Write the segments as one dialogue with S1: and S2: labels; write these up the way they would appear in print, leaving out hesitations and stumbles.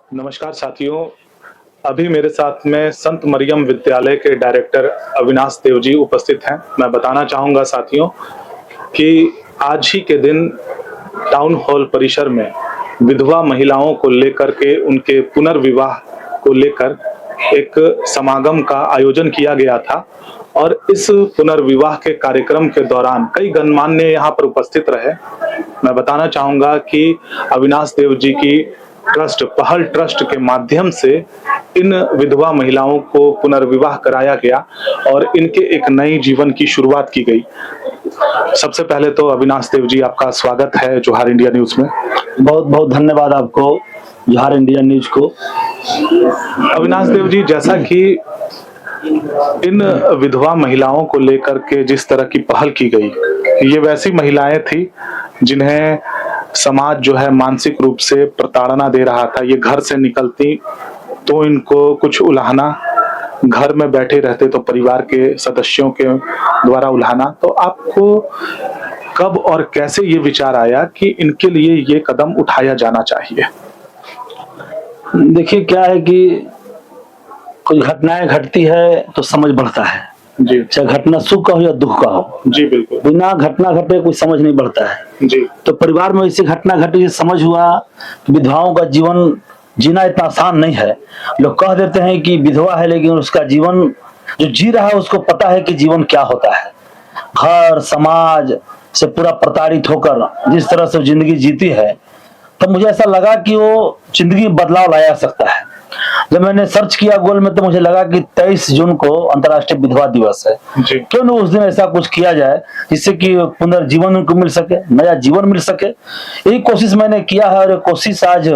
S1: नमस्कार साथियों। अभी मेरे साथ में संत मरियम विद्यालय के डायरेक्टर अविनाश देव जी उपस्थित हैं। मैं बताना चाहूँगा साथियों कि आज ही के दिन टाउन हॉल परिसर में विधवा महिलाओं को लेकर के उनके पुनर्विवाह को लेकर एक समागम का आयोजन किया गया था और इस पुनर्विवाह के कार्यक्रम के दौरान कई गणमान्य यहाँ पर उपस्थित रहे। मैं बताना चाहूँगा कि अविनाश देव जी की ट्रस्ट पहल ट्रस्ट के माध्यम से इन विधवा महिलाओं को पुनर्विवाह कराया गया और इनके एक नई जीवन की शुरुआत की गई। सबसे पहले तो अविनाश देव जी, आपका स्वागत है जोहार इंडिया न्यूज में।
S2: बहुत बहुत धन्यवाद आपको, जोहार इंडिया न्यूज को।
S1: अविनाश देव जी, जैसा कि इन विधवा महिलाओं को लेकर के जिस तरह की पहल की गई, ये वैसी महिलाएं थी जिन्हें समाज जो है मानसिक रूप से प्रताड़ना दे रहा था। ये घर से निकलती तो इनको कुछ उलाहना, घर में बैठे रहते तो परिवार के सदस्यों के द्वारा उलाहना। तो आपको कब और कैसे ये विचार आया कि इनके लिए ये कदम उठाया जाना चाहिए?
S2: देखिए, क्या है कि कुछ घटनाएं घटती है तो समझ बढ़ता है
S1: जी,
S2: चाहे घटना सुख का हो या दुख का हो।
S1: जी बिल्कुल।
S2: बिना घटना घटे कुछ समझ नहीं बढ़ता है।
S1: जी,
S2: तो परिवार में ऐसी घटना घटी, समझ हुआ कि विधवाओं का जीवन जीना इतना आसान नहीं है। लोग कह देते हैं कि विधवा है, लेकिन उसका जीवन जो जी रहा है उसको पता है कि जीवन क्या होता है। घर समाज से पूरा प्रताड़ित होकर जिस तरह से जिंदगी जीती है, तब मुझे ऐसा लगा कि वो जिंदगी में बदलाव लाया सकता है। जब मैंने सर्च किया गूगल में तो मुझे लगा कि 23 जून को अंतर्राष्ट्रीय विधवा दिवस है।
S1: जी,
S2: क्यों न उस दिन ऐसा कुछ किया जाए जिससे कि पुनर्जीवन उनको मिल सके, नया जीवन मिल सके। यही कोशिश मैंने किया है और ये कोशिश आज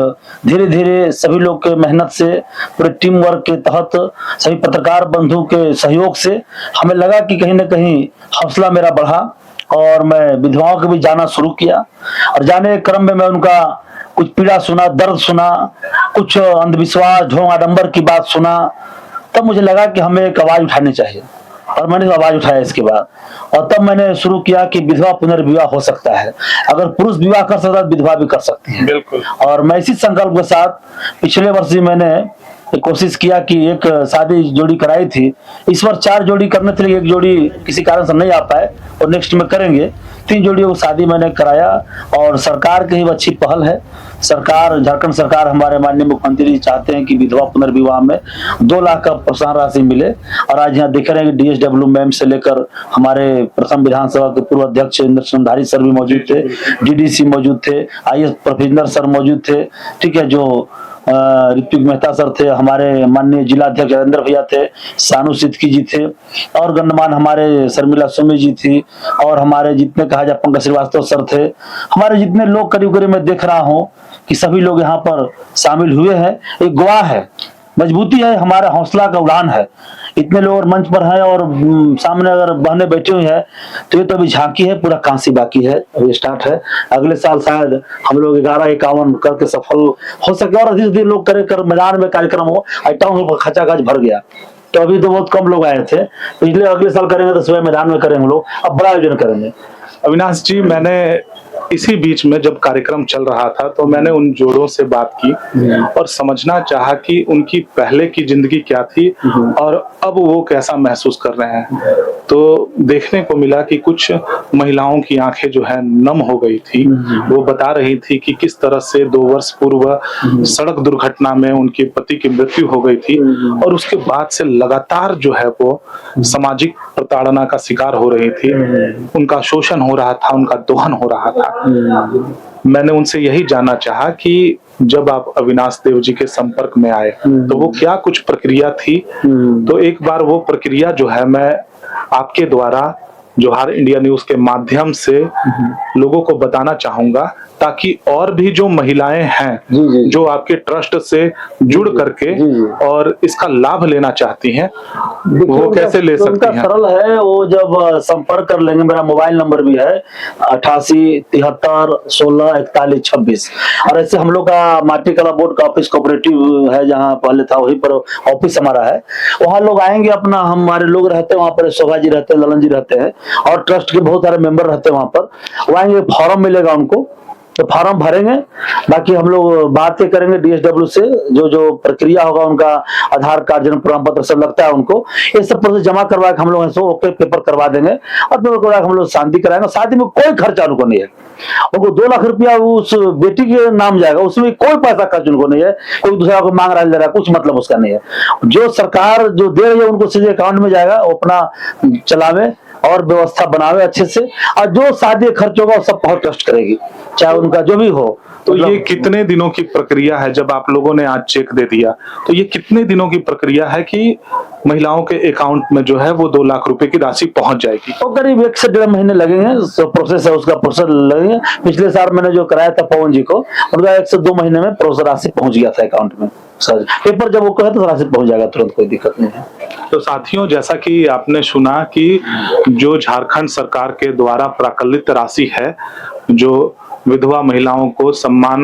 S2: धीरे धीरे सभी लोग के मेहनत से, पूरे टीम वर्क के तहत, सभी पत्रकार बंधु के सहयोग से हमें लगा कि कहीं ना कहीं हौसला मेरा बढ़ा और मैं विधवाओं को भी जाना शुरू किया। और जाने के क्रम में मैं उनका कुछ पीड़ा सुना, दर्द सुना, कुछ अंधविश्वास, ढोंग आडंबर की बात सुना। तब मुझे लगा कि हमें एक आवाज उठानी चाहिए और मैंने आवाज उठाया इसके बाद। और तब मैंने शुरू किया कि विधवा पुनर्विवाह हो सकता है। अगर पुरुष विवाह कर सकता है, विधवा भी कर सकती है।
S1: बिल्कुल।
S2: और मैं इसी संकल्प के साथ पिछले वर्ष ही मैंने कोशिश किया कि एक शादी जोड़ी कराई थी। इस बार 4 जोड़ी करने थे, एक जोड़ी किसी कारण से नहीं आ पाए और नेक्स्ट में करेंगे। 3 जोड़ियों को शादी मैंने कराया और सरकार की ही अच्छी पहल है। सरकार, झारखंड सरकार, हमारे माननीय मुख्यमंत्री जी चाहते हैं कि विधवा पुनर्विवाह में 2 लाख का प्रोत्साहन राशि मिले। और आज यहाँ देख रहे हैं कि DSW मैम से लेकर हमारे प्रथम विधानसभा के पूर्व अध्यक्ष इंद्रचंद्रधारी सर भी मौजूद थे, DDC मौजूद थे, IAS प्रोफेसर सर मौजूद थे। ठीक है, जो ऋत्विक मेहता सर थे, हमारे माननीय जिला अध्यक्ष राजेंद्र भैया थे, सानू सिद्दकी जी थे और गणमान्य हमारे शर्मिला सुमी जी थी और हमारे जितने कहा जाए पंकज श्रीवास्तव सर थे। हमारे जितने लोग करीब करीब मैं देख रहा हूँ कि सभी लोग यहाँ पर शामिल हुए हैं। एक गवाह है, मजबूती है, हमारा हौसला का उड़ान है। इतने लोग मंच पर हैं और सामने अगर बहने बैठी हुई है तो ये तो अभी झांकी है, पूरा कांसी बाकी है, अभी स्टार्ट है। अगले साल शायद हम लोग 1151 करके सफल हो सके और धीरे धीरे लोग कर मैदान में कार्यक्रम हो। टाउन हॉल खचाखच भर गया, तो अभी तो बहुत कम लोग आए थे। इसलिए अगले साल करेंगे तो सुबह मैदान में करेंगे लोग, अब बड़ा आयोजन करेंगे।
S1: अविनाश जी, मैंने इसी बीच में जब कार्यक्रम चल रहा था तो मैंने उन जोड़ों से बात की और समझना चाहा कि उनकी पहले की जिंदगी क्या थी और अब वो कैसा महसूस कर रहे हैं। तो देखने को मिला कि कुछ महिलाओं की आंखें जो है नम हो गई थी। वो बता रही थी कि किस तरह से 2 वर्ष पूर्व सड़क दुर्घटना में उनके पति की मृत्यु हो गई थी और उसके बाद से लगातार जो है वो सामाजिक प्रताड़ना का शिकार हो रही थी। उनका शोषण हो रहा था, उनका दोहन हो रहा था। मैंने उनसे यही जानना चाहा कि जब आप अविनाश देव जी के संपर्क में आए तो वो क्या कुछ प्रक्रिया थी। तो एक बार वो प्रक्रिया जो है मैं आपके द्वारा जोहार इंडिया न्यूज के माध्यम से लोगों को बताना चाहूंगा, ताकि और भी जो महिलाएं हैं जो आपके ट्रस्ट से जुड़ करके और इसका लाभ लेना चाहती हैं, वो कैसे ले सकती हैं?
S2: सरल है, वो जब संपर्क कर लेंगे, मेरा मोबाइल नंबर भी है 88 73 16 41 26। और ऐसे हम लोग का माटी कला बोर्ड का ऑफिस कोऑपरेटिव है, जहाँ पहले था वहीं पर ऑफिस हमारा है। वहाँ लोग आएंगे, अपना हमारे लोग रहते हैं वहाँ पर, शोभा जी रहते हैं, ललन जी रहते हैं और ट्रस्ट के बहुत सारे मेंबर रहते हैं वहाँ पर। वो आएंगे, फॉर्म मिलेगा उनको तो फार्म भरेंगे, बाकी हम लोग बातें करेंगे DSW से, जो जो प्रक्रिया होगा उनका आधार कार्ड, जन्म प्रमाण पत्र सब लगता है उनको, ये सब प्रोसेस जमा करवा के हम लोग ऐसे ओके पेपर करवा देंगे और पेपर करवा के हम लोग शादी कराएंगे। शादी में कोई खर्चा उनको नहीं है, उनको 2 लाख रुपया उस बेटी के नाम जाएगा, उसमें कोई पैसा खर्च उनको नहीं है, कोई दूसरा को मांग रहा है, ले रहा है, कुछ मतलब उसका नहीं है। जो सरकार जो दे रही है उनको सीधे अकाउंट में जाएगा, वो अपना चलावे और व्यवस्था बनावे अच्छे से, और जो शादी खर्च होगा वो सब बहुत ट्रस्ट करेगी, चाहे उनका जो भी हो।
S1: तो ये कितने दिनों की प्रक्रिया है? जब आप लोगों ने आज चेक दे दिया तो ये कितने दिनों की प्रक्रिया है कि महिलाओं के अकाउंट में जो है वो 2 लाख रुपए की राशि पहुंच जाएगी?
S2: तो करीब 1 से 1.5 महीने लगेंगे, प्रोसेस है उसका, प्रोसेस लगेंगे। पिछले साल मैंने जो कराया था पवन जी को, उनका 1 से 2 महीने में प्रोसेस राशि पहुंच गया था अकाउंट में। सर पेपर जब वो कहे तो राशि पहुंच जाएगा तुरंत, कोई दिक्कत नहीं है।
S1: तो साथियों, जैसा कि आपने सुना कि जो झारखंड सरकार के द्वारा प्राकलित राशि है, जो विधवा महिलाओं को सम्मान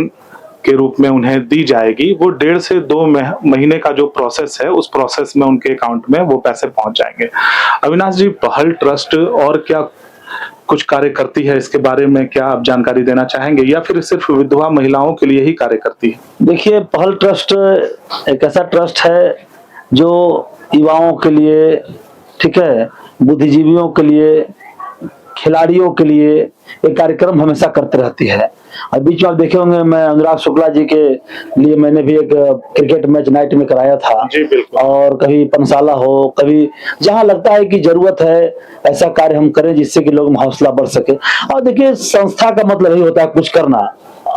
S1: के रूप में उन्हें दी जाएगी, वो 1.5 से 2 महीने का जो प्रोसेस है, उस प्रोसेस में उनके अकाउंट में वो पैसे पहुंच जाएंगे। अविनाश जी, पहल ट्रस्ट और क्या कुछ कार्य करती है, इसके बारे में क्या आप जानकारी देना चाहेंगे, या फिर सिर्फ विधवा महिलाओं के लिए ही कार्य करती है?
S2: देखिए, पहल ट्रस्ट एक ऐसा ट्रस्ट है जो युवाओं के लिए, ठीक है, बुद्धिजीवियों के लिए, खिलाड़ियों के लिए एक कार्यक्रम हमेशा करते रहती है। और बीच में आप देखे होंगे, मैं अनुराग शुक्ला जी के लिए मैंने भी एक क्रिकेट मैच नाइट में कराया था
S1: जी बिल्कुल।
S2: और कभी पनसाला हो, कभी जहां लगता है कि जरूरत है ऐसा कार्य हम करें जिससे कि लोग में हौसला बढ़ सके। और देखिए, संस्था का मतलब यही होता है कुछ करना,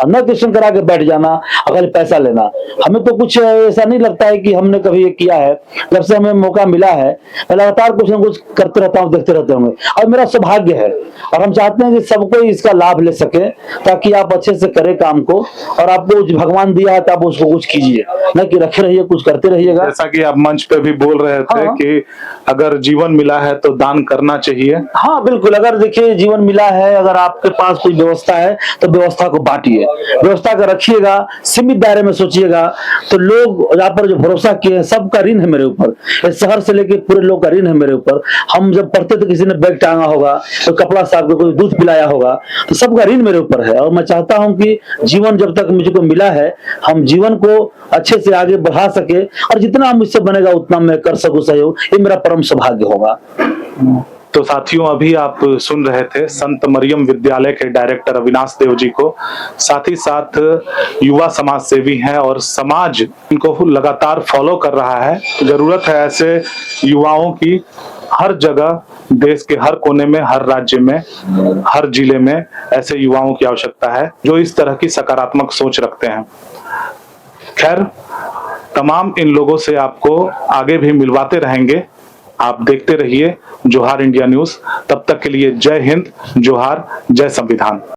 S2: न क्वेश्चन करा के बैठ जाना, अगर पैसा लेना। हमें तो कुछ ऐसा नहीं लगता है कि हमने कभी ये किया है। जब से हमें मौका मिला है, मैं लगातार कुछ न कुछ करते रहता हूँ, देखते रहते होंगे, और मेरा सौभाग्य है और हम चाहते हैं कि सबको इसका लाभ ले सके, ताकि आप अच्छे से करें काम को, और आपको भगवान दिया है तो आप उसको कुछ कीजिए, न कि रखे रहिए, कुछ करते रहिएगा।
S1: जैसा कि आप मंच पे भी बोल रहे थे कि अगर जीवन मिला है तो दान करना चाहिए।
S2: हाँ बिल्कुल, अगर देखिए जीवन मिला है, अगर आपके पास कोई व्यवस्था है तो व्यवस्था को बांटिए, व्यवस्था का रखिएगा, सीमित दायरे में सोचिएगा। तो लोग यहाँ पर जो भरोसा किए हैं, सबका ऋण है मेरे ऊपर, इस शहर से लेके पूरे लोग का ऋण है मेरे ऊपर। हम जब पढ़ते थे किसी ने बैग टांगा होगा, तो कपड़ा साफ के कोई दूध पिलाया होगा, तो सबका ऋण मेरे ऊपर है। और मैं चाहता हूं कि जीवन जब तक मुझको मिला है, हम जीवन को अच्छे से आगे बढ़ा सके, और जितना मुझसे बनेगा उतना मैं कर सकूं सहयोग, ये मेरा परम सौभाग्य होगा।
S1: तो साथियों, अभी आप सुन रहे थे संत मरियम विद्यालय के डायरेक्टर अविनाश देव जी को। साथ ही साथ युवा समाज सेवी हैं और समाज इनको लगातार फॉलो कर रहा है। जरूरत है ऐसे युवाओं की, हर जगह, देश के हर कोने में, हर राज्य में, हर जिले में ऐसे युवाओं की आवश्यकता है जो इस तरह की सकारात्मक सोच रखते हैं। खैर, तमाम इन लोगों से आपको आगे भी मिलवाते रहेंगे। आप देखते रहिए जोहार इंडिया न्यूज। तब तक के लिए जय हिंद, जोहार, जय संविधान।